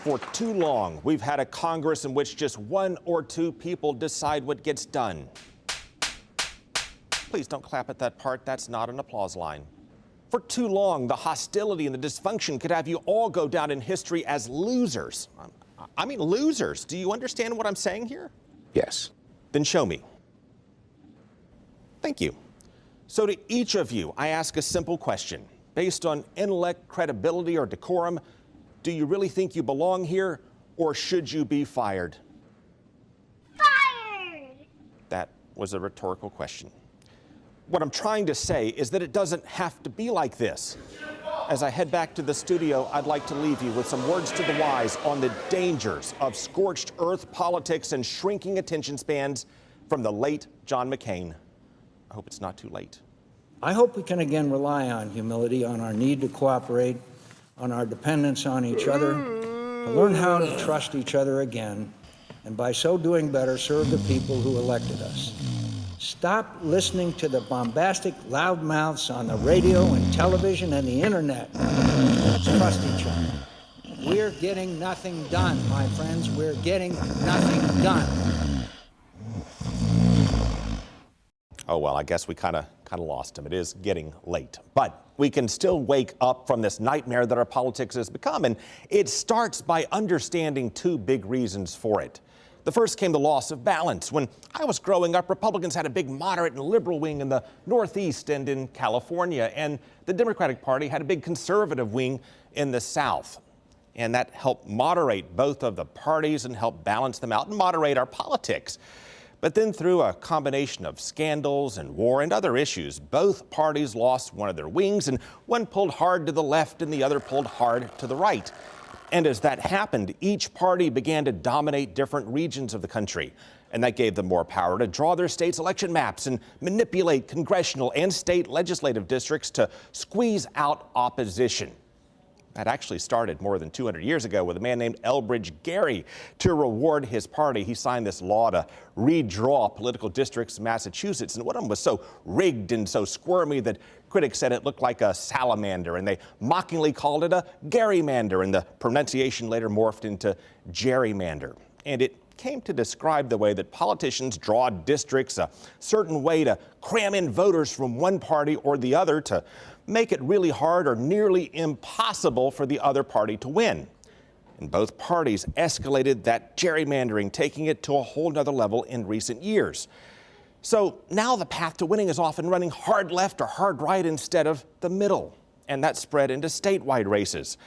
For too long, we've had a Congress in which just one or two people decide what gets done. Please don't clap at that part. That's not an applause line. For too long, the hostility and the dysfunction could have you all go down in history as losers. I mean, losers. Do you understand what I'm saying here? Yes. Then show me. Thank you. So to each of you, I ask a simple question. Based on intellect, credibility, or decorum, do you really think you belong here, or should you be fired? Fired! That was a rhetorical question. What I'm trying to say is that it doesn't have to be like this. As I head back to the studio, I'd like to leave you with some words to the wise on the dangers of scorched earth politics and shrinking attention spans from the late John McCain. I hope it's not too late. I hope we can again rely on humility, on our need to cooperate, on our dependence on each other, to learn how to trust each other again, and by so doing better, serve the people who elected us. Stop listening to the bombastic loudmouths on the radio and television and the internet. Let's trust each other. We're getting nothing done, my friends. We're getting nothing done. Oh, well, I guess we kind of lost him. It is getting late. But we can still wake up from this nightmare that our politics has become. And it starts by understanding two big reasons for it. The first came the loss of balance. When I was growing up, Republicans had a big moderate and liberal wing in the Northeast and in California. And the Democratic Party had a big conservative wing in the South. And that helped moderate both of the parties and help balance them out and moderate our politics. But then through a combination of scandals and war and other issues, both parties lost one of their wings, and one pulled hard to the left and the other pulled hard to the right. And as that happened, each party began to dominate different regions of the country. And that gave them more power to draw their state's election maps and manipulate congressional and state legislative districts to squeeze out opposition. That actually started more than 200 years ago with a man named Elbridge Gerry. To reward his party, he signed this law to redraw political districts in Massachusetts. And one of them was so rigged and so squirmy that critics said it looked like a salamander, and they mockingly called it a gerrymander, and the pronunciation later morphed into gerrymander. And it came to describe the way that politicians draw districts a certain way to cram in voters from one party or the other to make it really hard or nearly impossible for the other party to win. And both parties escalated that gerrymandering, taking it to a whole nother level in recent years. So now the path to winning is often running hard left or hard right instead of the middle. And that spread into statewide races.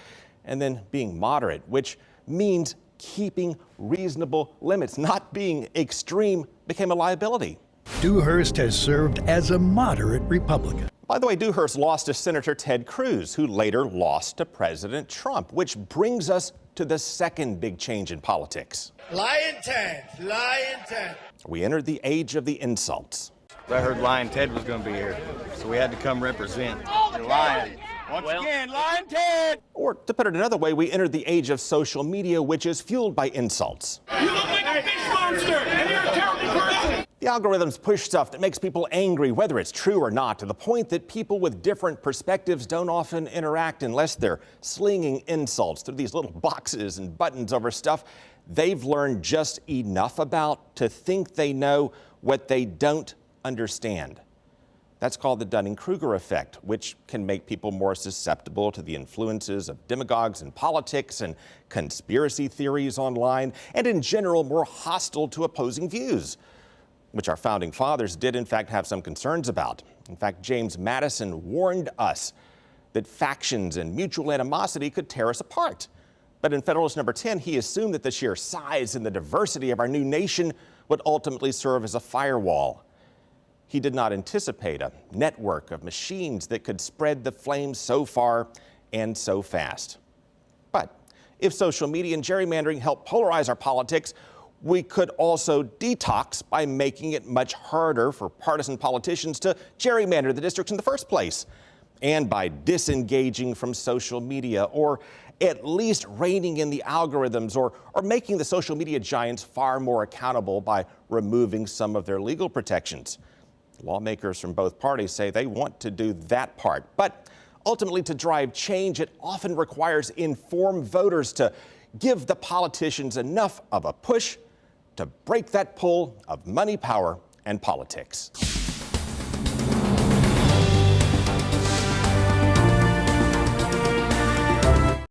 And then being moderate, which means keeping reasonable limits, not being extreme, became a liability. Dewhurst has served as a moderate Republican. By the way, Dewhurst lost to Senator Ted Cruz, who later lost to President Trump, which brings us to the second big change in politics. Lion Ted, Lion Ted. We entered the age of the insults. I heard Lion Ted was going to be here, so we had to come represent. You're lying. Once again, Lion Ted! Or to put it another way, we entered the age of social media, which is fueled by insults. You look like a fish monster, and you're a terrible person! The algorithms push stuff that makes people angry, whether it's true or not, to the point that people with different perspectives don't often interact unless they're slinging insults through these little boxes and buttons over stuff they've learned just enough about to think they know what they don't understand. That's called the Dunning-Kruger effect, which can make people more susceptible to the influences of demagogues in politics and conspiracy theories online, and in general more hostile to opposing views, which our founding fathers did in fact have some concerns about. In fact, James Madison warned us that factions and mutual animosity could tear us apart. But in Federalist Number 10, he assumed that the sheer size and the diversity of our new nation would ultimately serve as a firewall. He did not anticipate a network of machines that could spread the flames so far and so fast. But if social media and gerrymandering help polarize our politics, we could also detox by making it much harder for partisan politicians to gerrymander the districts in the first place, and by disengaging from social media, or at least reining in the algorithms, or making the social media giants far more accountable by removing some of their legal protections. Lawmakers from both parties say they want to do that part. But ultimately, to drive change, it often requires informed voters to give the politicians enough of a push to break that pull of money, power, and politics.